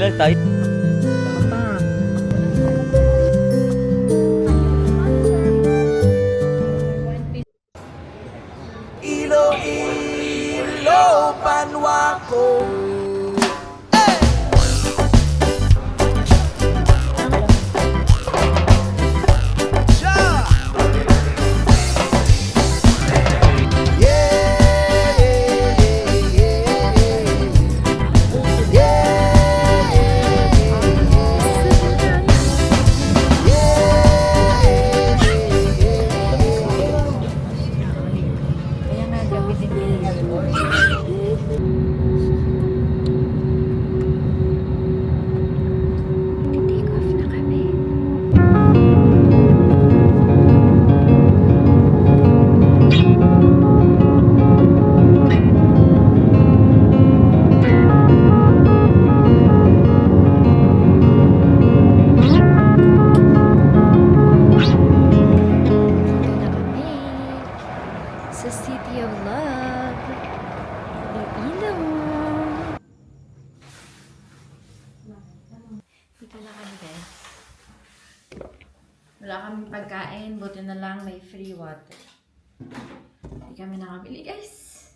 Wala tayo. Iloilo, Panuaco. Sa City of Love, Iloilo. Dito na kami guys. Wala kaming pagkain, buti na lang may free water. Hindi kami nakabili guys.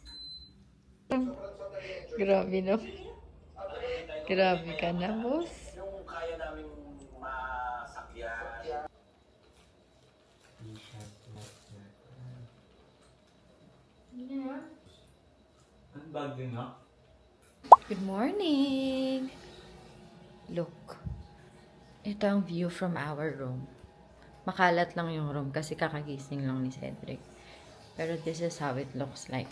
Grabe no. Grabe ka na boss. Yung kaya namin masakyan. Ang bagay nga. Good morning! Look. Ito ang view from our room. Makalat lang yung room kasi kakagising lang ni Cedric. Pero this is how it looks like.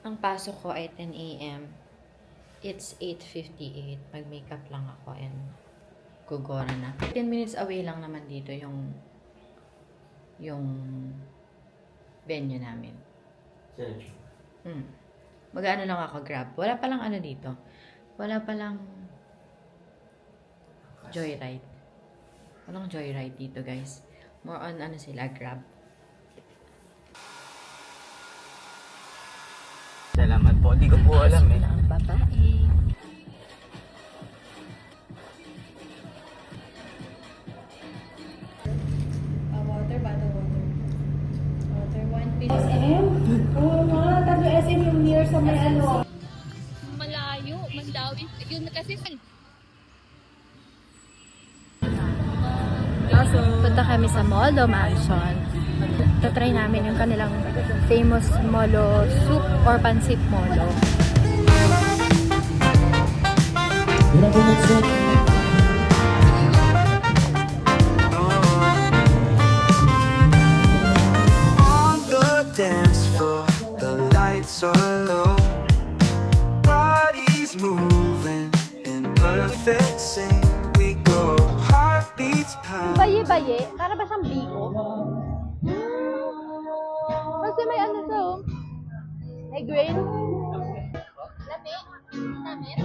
Ang pasok ko ay 10 a.m. It's 8:58. Mag-makeup lang ako and gugora na. 10 minutes away lang naman dito yung venue namin. Mag-ano lang ako, grab. Wala palang ano dito. Wala palang joyride. Walang joyride dito, guys. More on ano sila, grab. Salamat po. Hindi ko po alam eh. Ang babae. Water, bottle water. Water, 1 piece. SM? Oo nga, tayo SM yung near sa may ano. Malayo, Mandawi. Yun na kasi Punta kami sa Molo Mansion. Tatry namin yung kanilang famous Molo soup or pancit Molo. On the dance floor, the lights are low. Bodies moving in perfect sync. We go, heartbeats pound. Baye-baye? Para ba siyang biko? Kasi may ano to. May grain. Lamit? Namit?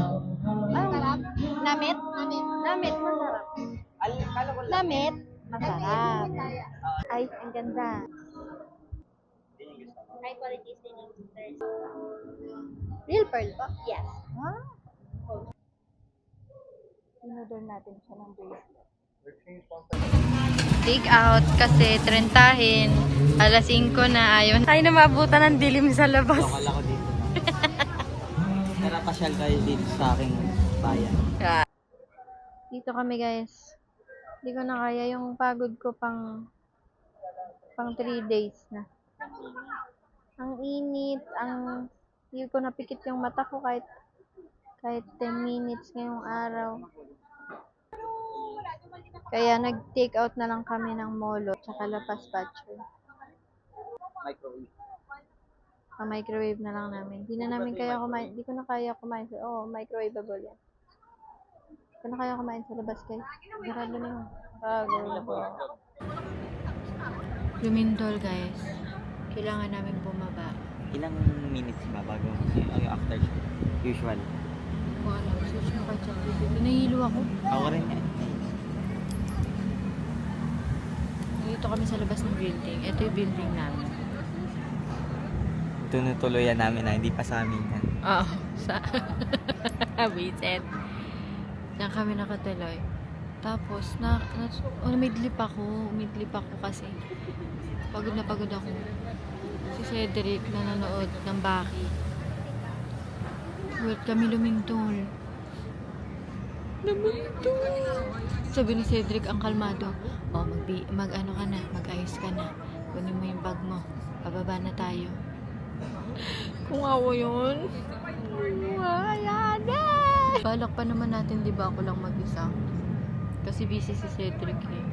Masarap? Namit? Namit, masarap. Namit? Masarap. Ay, ang ganda. High quality singing pearls. Real pearl po? Yes. Ah. Inodor natin siya ng bracelet. Take out kasi trentahin. Alas 5 na ayaw. Tayo na maabutan ng dilim sa labas. Lokal ako dito. Tara, pasyal kayo dito sa aking bayan. Dito kami guys. Hindi ko na kaya yung pagod ko pang 3 days na. Ang init, hindi ko napikit yung mata ko kahit 10 minutes ngayong araw. Kaya nag-take out na lang kami ng Molo tsaka La Paspacho. Microwave. Pa-microwave na lang namin. Hindi na namin kaya kumain. Hindi ko na kaya kumain. Microwaveable yan. Hindi ko na kaya kumain sa labas guys. Sarado na yung pagod. Lumindol guys. Kailangan namin bumaba. Ilang minutes ba bago yung after usual? Kung ano, search mo ka chat video. Nahihilo ako. Ako rin yan. Dito kami sa labas ng building. Ito yung building namin. tinutuluyan namin na hindi pa sa amin yan. Oo. Sa... Vincent. Diyan kami nakatuloy. Tapos, umidlip ako kasi pagod na pagod ako. Si Cedric nanonood ng Baki. Wait kami lumintol. Sabi ni Cedric ang kalmado, mag-ano ka na, mag-ayos ka na. Kunin mo yung bag mo. Pababa na tayo. Kung awa yun. Wala na. Balak pa naman natin, di ba, ako lang mag-isa. Kasi busy si Cedric eh.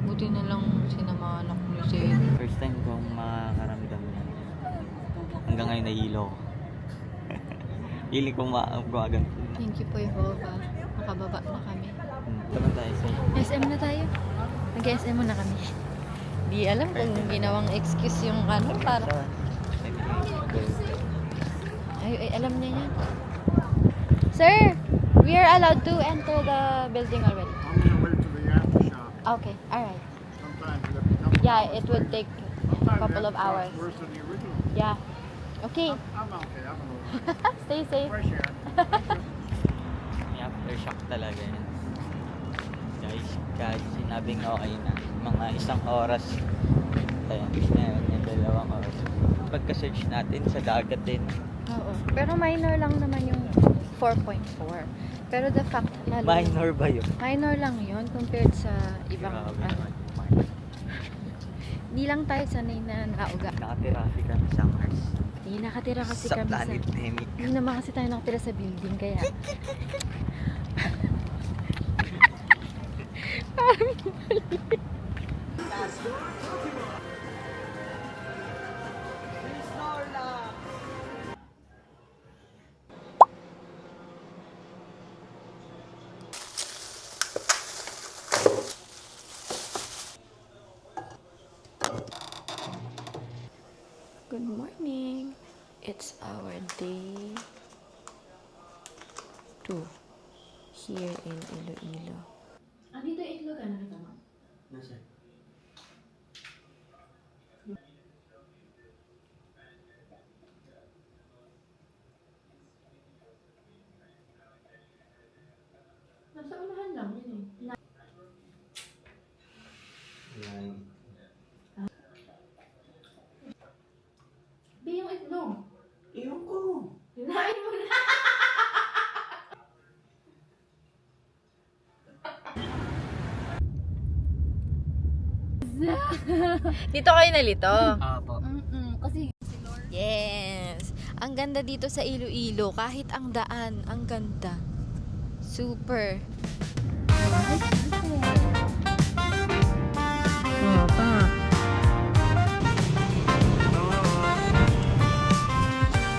Buti na lang sinamahan ako ni Cedric. First time kong makakaramdam yan. Hanggang ngayon nahilo ko. Hili kong gumagan. Thank you po, Jehovah. Nakababa na kami. Tama tayo sa SM na tayo. Nag-SM muna kami. Di alam kung ginawang excuse yung ano para... Ay, alam niya yan. Sir, we are allowed to enter the building already. I'm gonna wait till the aftershock. Okay, alright. Sometimes you have to come Yeah, it would take a Sometimes couple the of hours. aftershock's worse than the original. Yeah. Okay, I'm okay. I'm okay. stay safe. Fresh air. may aftershock talaga yan. Guys, kahit sinabing okay na, mga 1 oras. Ayan, yung 2 oras. Pagka-search natin sa dagat din. Oo. Pero minor lang naman yung 4.4. Pero the fact na Minor ba yun? minor lang yun compared sa ibang Grabe ano. naman. Hindi lang tayo sanay na nauga. Nakatirafi kami sa Mars. Hindi nakatira kasi Sa kami sa... planet Demic. Hindi naman kasi tayo nakatira sa building kaya... Good morning. It's our day 2 here in Iloilo. Andito yung itlog, ano na tama? Nasa? Nasa unahan lang yun eh. Yan. Di yung itlog. Iyon ko. Hinain mo na. Dito kayo nalito? Apo. Kasi Yes! Ang ganda dito sa Iloilo. Kahit ang daan, ang ganda. Super.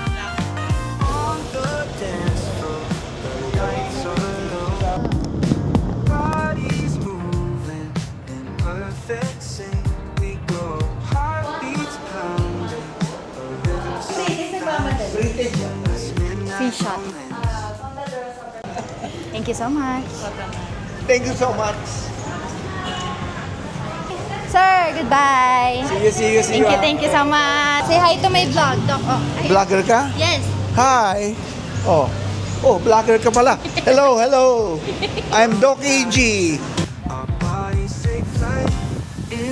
On the dance floor, the lights are low. Bodies moving in perfect sync. We go heartbeats pounding, a rhythm so fast. Free shot. Thank you so much. Thank you so much. Sir, goodbye. See you. Thank you so much. Say hi to my vlog, Doc. Oh, ay- Vlogger ka? yes. Hi. Oh, vlogger ka pala. Hello. I'm Doc E.G. Our bodies take flight.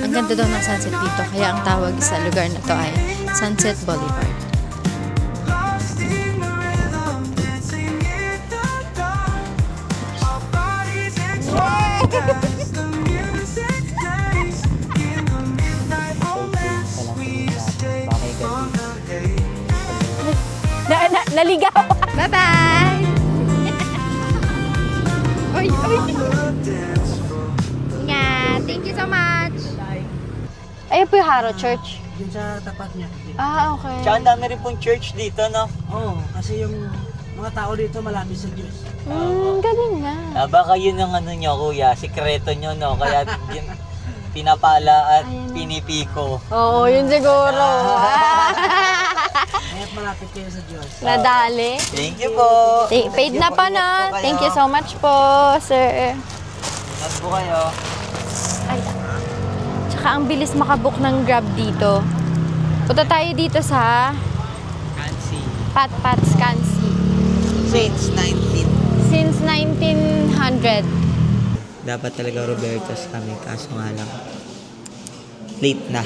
Ang ganda daw ng sunset dito, kaya ang tawag sa lugar na to ay Sunset Boulevard. Lost in the rhythm, dancing in the dark. Our bodies express as the music plays. In the midnight moments, we stay on the day. Naligaw! Bye-bye! Oy! The dance floor. Nga, thank you so much! Ayun po yung Haro Church. Yun sa tapat niya. Ah, okay. Tsaka ang dami rin pong church dito, no? Oo, kasi yung mga tao dito malapit sa Diyos. Galing nga. Baka yun ang ano nyo, kuya, sikreto nyo, no? Kaya yun, pinapala at pinipiko. Oo, yun siguro. Kaya't malapit kayo sa Diyos. Nadali. Thank you po. Paid na pa na. Thank you so much po, sir. Ingat po kayo. Ay, tsaka ang bilis makabook ng Grab dito. Punta tayo dito sa Kansi. Patpats Kansi. Since 19. Since 1900. Dapat talaga Robertos kami, kaso nga lang late na.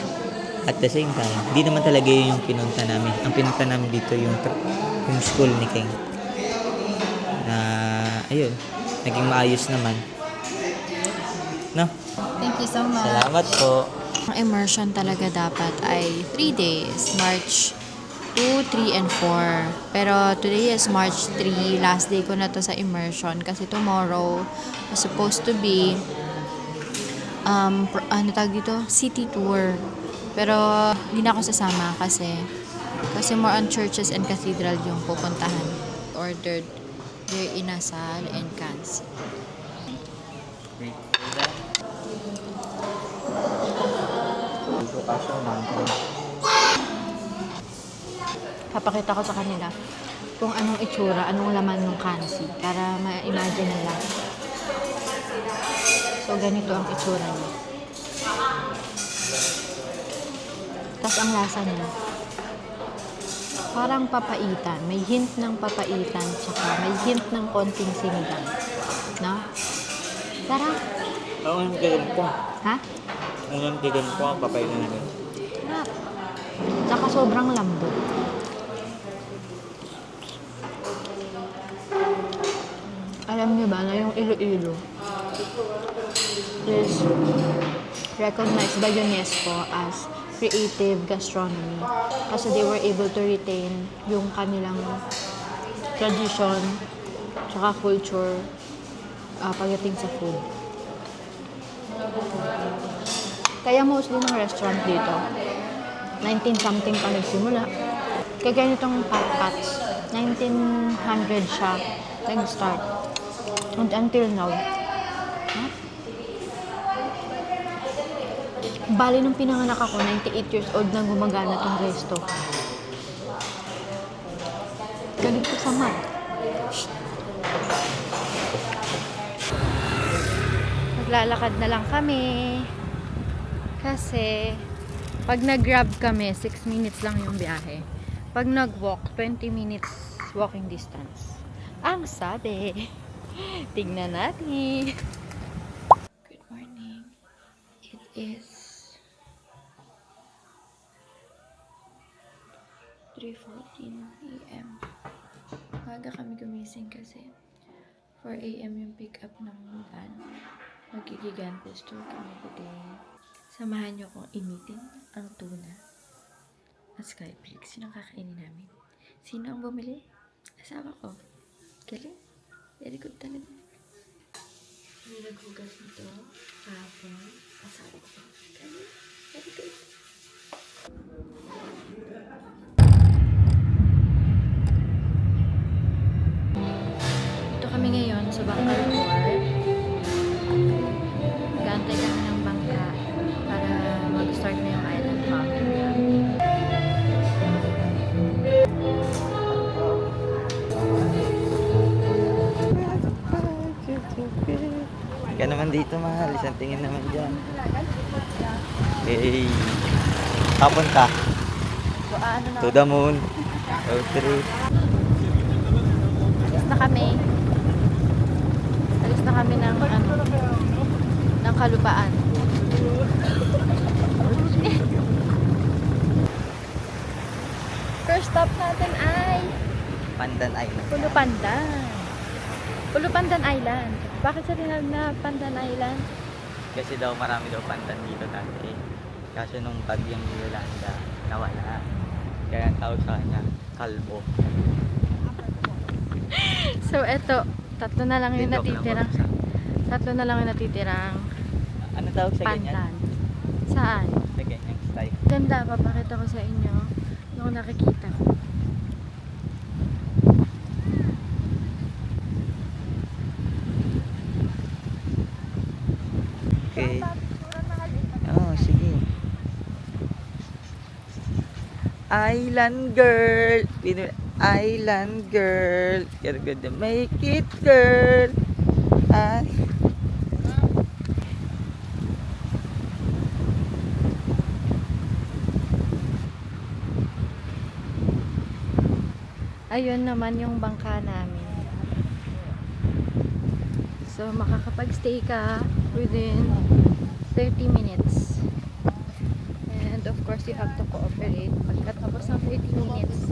At the same time, hindi naman talaga yun yung pinunta namin. Ang pinunta namin dito yung school ni King. Na, ayun, naging maayos naman. No? Thank you so much. Salamat po. Ang immersion talaga dapat ay 3 days. March 2, 3, and 4. Pero today is March 3. Last day ko na to sa immersion. Kasi tomorrow was supposed to be ano tawag dito? City tour. Pero hindi na ako sasama kasi more on churches and cathedral yung pupuntahan. Ordered their inasal and cans. Papakita ko sa kanila kung anong itsura, anong laman ng kansi para ma-imagine nila. So, ganito ang itsura niya. Tapos ang lasa niya, parang papaitan. May hint ng papaitan, tsaka may hint ng konting sinigang. No? Sarap. Oo, ang tigan ko. Ha? Ang tigan ko ang papailan namin. Sarap. Tsaka sobrang lambot. Alam niyo ba na yung Iloilo is recognized by UNESCO as creative gastronomy kasi they were able to retain yung kanilang tradition tsaka culture pagdating sa food. Kaya mostly ng restaurant dito 19-something pa nagsimula. Kaya ganitong Patpats 1900 siya nag-start and until now. Bali nung pinanganak ako, 98 years old na gumagana tong resto. Galing ko sa mat. Maglalakad na lang kami. Kasi, pag nag-grab kami, 6 minutes lang yung biyahe. Pag nag-walk, 20 minutes walking distance. Ang sabi. Tingnan natin. Good morning. It is 3:14 a.m. Maga kami gumising kasi 4 a.m. yung pick up ng van. Magigigante store kami today. Samahan niyo kong initin ang tuna at skyflakes. Sino ang kakainin namin? Sino ang bumili? Asawa ko. Galing. Very good talaga. May naghugas nito. Kahapon. Asawa ko. Galing. Very good. Ito kami ngayon sa Bangka Port. Gantay kami ng bangka para mag-start na yung island hopping. Ka naman dito, mahal. Isang tingin naman dyan. Okay. Hapon ka. To the moon. Road trip. Alis na kami. Alis na kami ng ng Kalupaan. First stop natin ay Pandan Island. Pulupandan. Pulupandan Island. Bakit sa tinawag na Pandan Island? Kasi daw marami daw pandan dito dati. Kaso nung bagyong Yolanda, nawala. Kaya ang tawag sa kanya, kalbo. So eto, tatlo na lang yung natitirang. Tatlo na lang yung natitirang Ano tawag sa ganyan? pandan. Saan? Sa ganyang style. Ganda, papakita ko sa inyo nung nakikita ko. Okay. Oh, sige. Island girl. Island girl. You're gonna make it, girl. Ay. Ayun naman yung bangka namin. So, makakapag-stay ka within 30 minutes. And of course, you have to cooperate. Pagkatapos ng 30 minutes,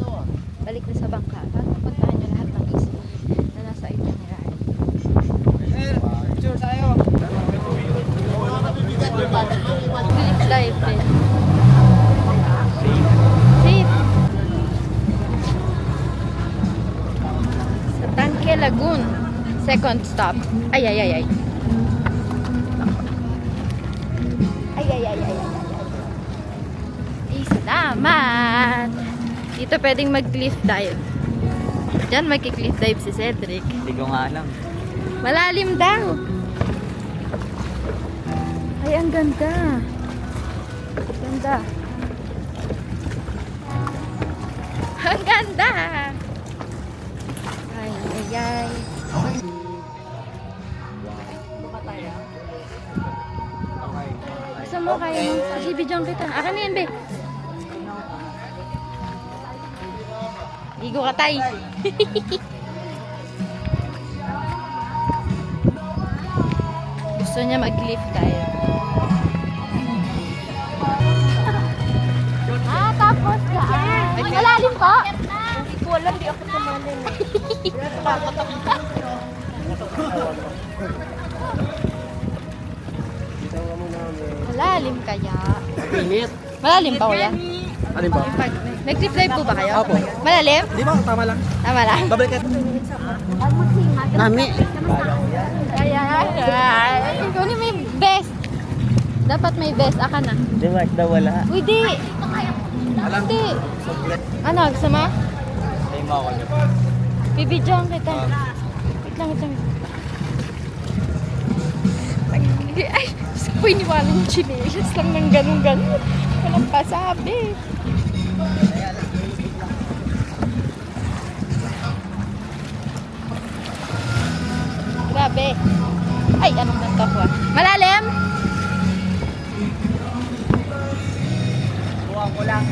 balik na sa bangka para mapuntahan nyo lahat ng easy na nasa itinerary. Cliff dive din. Safe. Sa Tanque Lagoon. Second stop. Ay. Ay. Salamat! Dito pwedeng mag-cliff dive. Diyan magki-cliff dive si Cedric. Hindi ko nga alam. Malalim daw. Ay, ang ganda. Ganda. Ang ganda. Ay. Gusto mo kaya mo? Sige, bidyon kita. Akin na yan, be. Igo ka, tay. Gusto niya mag-cliff dive. Tapos dyan. Malalim ko? Hindi ko alam, di ako tumalim. Malalim kaya? Init. Malalim pa, kuya? Ano ba? May cliff dive po ba kayo? Opo. Malalim? Di ba? Tama lang. Tama lang. Babalik ka. Nami. Ay. Ikaw ni may best. Dapat may best. Aka na. Di ba? Wala. Uy, di. Hindi. Ano, gusto mo? Ay mo ako. Bibidyoan kita. Wait lang. Ay, gusto ko iniwala yung chinelas lang ng ganun-ganun. Walang pasabi. Grabe. Ay, anong ganito ko? Malalim? Buwan ko lang.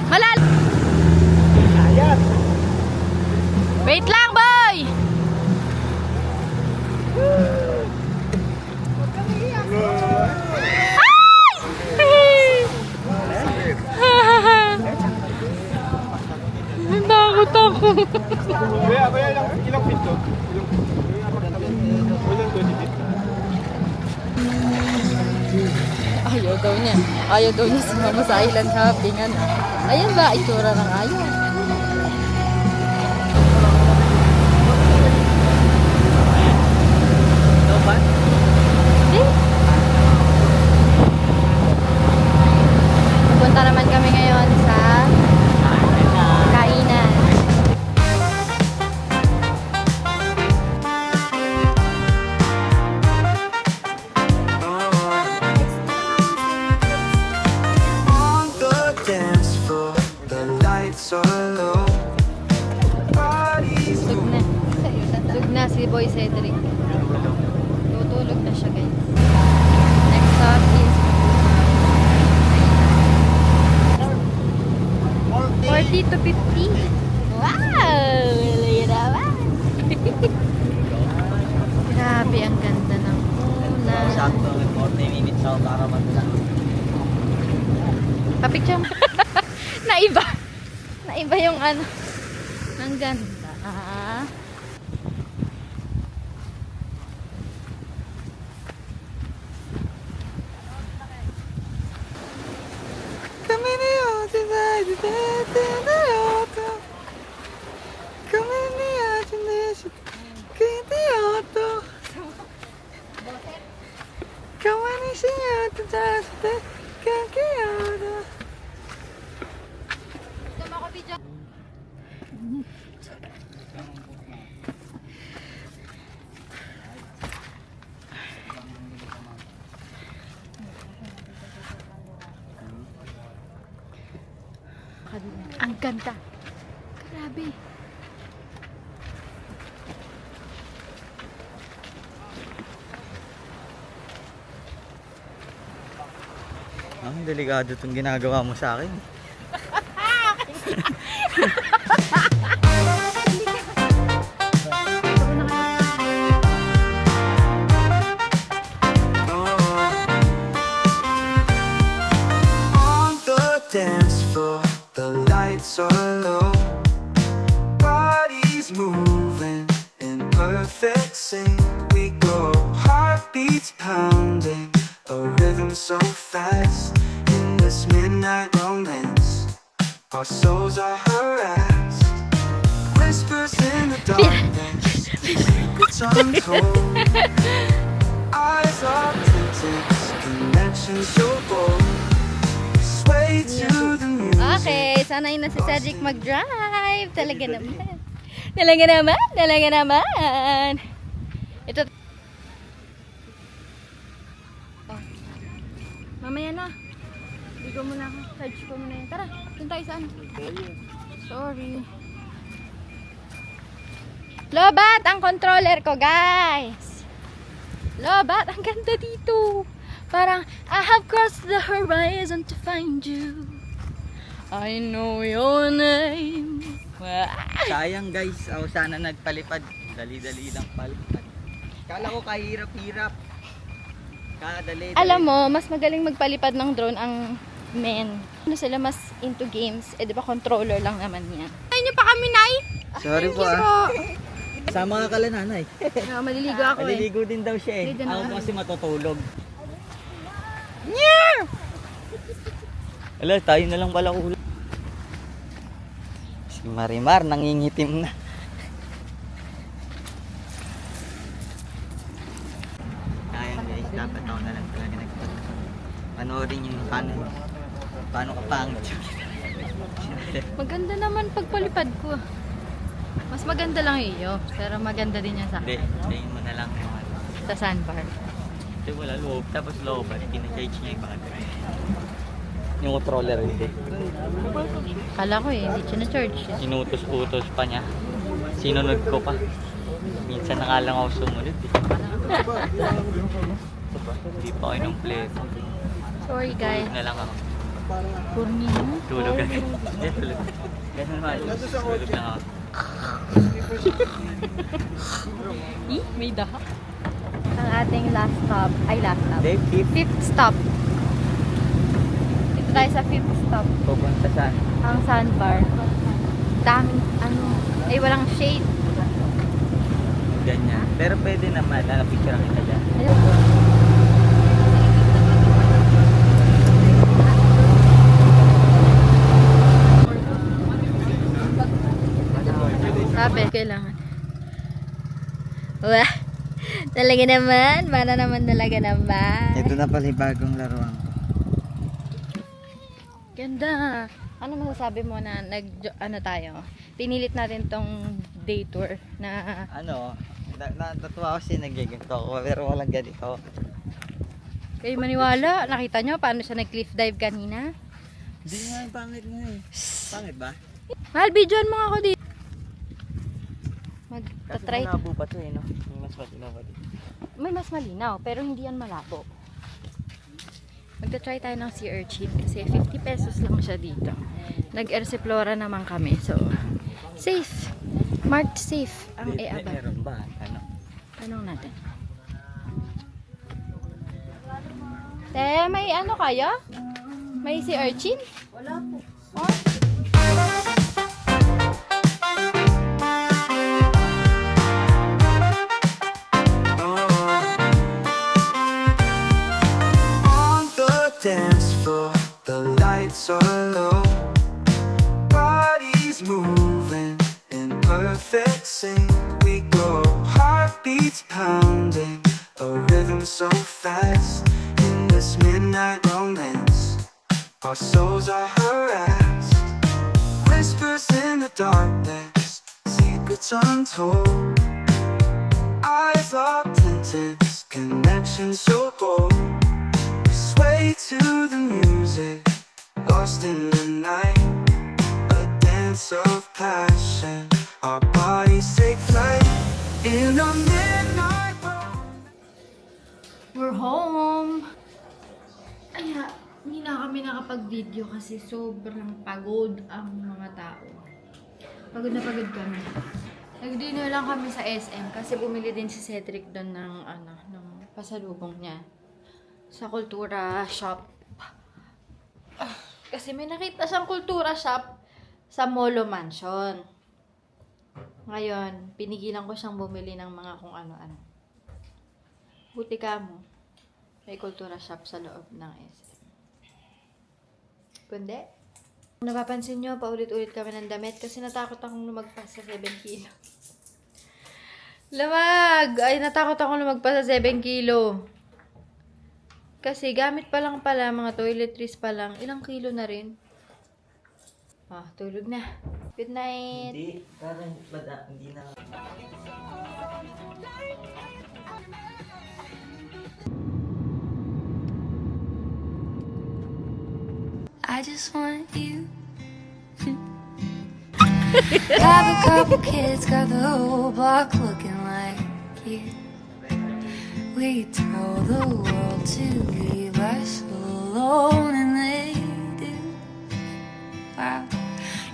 Malalim! Wait lang, boy! Ay! Takot ako. Ilang pinto? Ayaw daw niya sumama sa island hopping. Ano? Ayan ba, itsura ng ayaw. Hindi. Punta naman kami ngayon sa kainan. On the dance floor, the lights are low. Bodies Sug na si Boy Cedric. Tutulog na siya, guys. Next stop is 40 to 50. Wow! Wala naman. Grabe, ang ganda ng ulan. Sakto, 40 minutes ako para matulog. Kapicture mo. Naiba. Naiba yung ano. Ang ganda. Ang ganda. Grabe. Ang delikado itong ginagawa mo sa akin. On the dance floor, the lights are low. Bodies moving in perfect sync. We go, heartbeats pounding, a rhythm so fast. In this midnight romance, our souls are harassed. Whispers in the darkness, secrets untold. Eyes are tinted, connections so bold. Sway to the music. Okay, sanay na si Cedric mag-drive. Talaga naman. Talaga naman. Talaga naman. Ito. Oh. Mamaya na. Bigo mo na ako. Charge ko muna yun. Tara, dun tayo saan? Sorry. Lobat ang controller ko, guys. Lobat, ang ganda dito. Parang, I have crossed the horizon to find you. I know your name. Wow. Sayang guys, ako sana nagpalipad. Dali-dali lang palipad. Kala ko kahirap-hirap. Kadali. Alam mo, mas magaling magpalipad ng drone ang men. Ano sila mas into games? Eh, di ba controller lang naman yan. Ay, niyo pa kami, Nay! Sorry po ah. Sama ka kala nanay. Maliligo ako eh. Maliligo din daw siya eh. Hindi din Ako ako. kasi matutulog. Ala, tayo na lang pala ulo. Si Marimar, nangingitim na. Ayan guys, dapat ako na lang talaga panoorin yung paano ka pangit. Maganda naman pagpalipad ko. Mas maganda lang iyo. Pero maganda din yan sa Hindi, sayin mo na lang yung ano. sa sandbar. Kasi wala loob, tapos loob at kinacharge niya yung battery. Yung controller hindi. Kala ko eh, hindi siya na-charge. Inutos-utos pa niya. Sinunod ko pa. Minsan na nga lang ako sumunod eh. Hindi pa kayo ng pleto. Sorry guys. Tulog na lang ako. Kurni mo. Tulog agad. Hindi, tulog. Ganun man. Tulog lang ako. May dahak. Ang ating last stop. Ay, last stop. Dave, keep Fifth stop. Ito tayo sa fifth stop. pupunta saan? Ang sandbar. Daming, ay walang shade. Ganyan. Pero pwede naman. Picture kita dyan. Sabi, kailangan. Wah, talaga naman. Para naman talaga naman. Ito na pala yung bagong laruan ko. Ganda. Ano masasabi mo na ano tayo? Pinilit natin tong day tour na Ano, natatuwa ko kasi nag-ganito ako. Pero walang ganito. kayo maniwala. Nakita nyo paano siya nag-cliff dive kanina? Hindi nga yung pangit nga eh. Pangit ba? Mahal, videoan mo ako dito. Kasi Magta-try. malabo pa to eh, no? May mas matinaw pa dito. May mas malinaw, pero hindi yan malabo. Magta-try tayo ng sea urchin kasi 50 pesos lang siya dito. Nag-Ersiflora naman kami, so safe. Marked safe ang e-aba. Meron ba? Ano? Tanong natin. Te, may ano kaya? May sea urchin? Wala po. Oh? On the dance floor, the lights are low. Bodies moving in perfect sync. We go, heartbeats pounding, a rhythm so fast. In this midnight romance, our souls are harassed. Whispers in the darkness, secrets untold. Eyes locked in tense, connections so bold. Sway to the music, lost in the night. A dance of passion, our bodies take flight. In the midnight road. We're home. Ay, hindi na makapag-video kasi sobrang pagod ang mga tao. Pagod na pagod kami. Nag-dinner lang kami sa SM kasi bumili din si Cedric doon ng pasalubong niya sa Kultura Shop. Kasi may nakita siyang Kultura Shop sa Molo Mansion. Ngayon, pinigilan ko siyang bumili ng mga kung ano-ano. Buti ka mo. May Kultura Shop sa loob ng SM. Kundi, kung napapansin nyo, paulit-ulit kami ng damit kasi natakot akong lumagpas sa 7 kilo. Lamag! Ay, natakot akong lumagpas sa 7 kilo. Kasi gamit pa lang pala, mga toiletries pa lang, ilang kilo na rin. Tulog na. Good night! Hindi, parang hindi na. I just want you. Have a couple kids, got the whole block looking like you. We tell the world to leave us alone, and they do. Wow,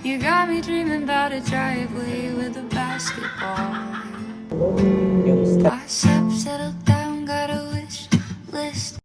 you got me dreaming about a driveway with a basketball. I settled down.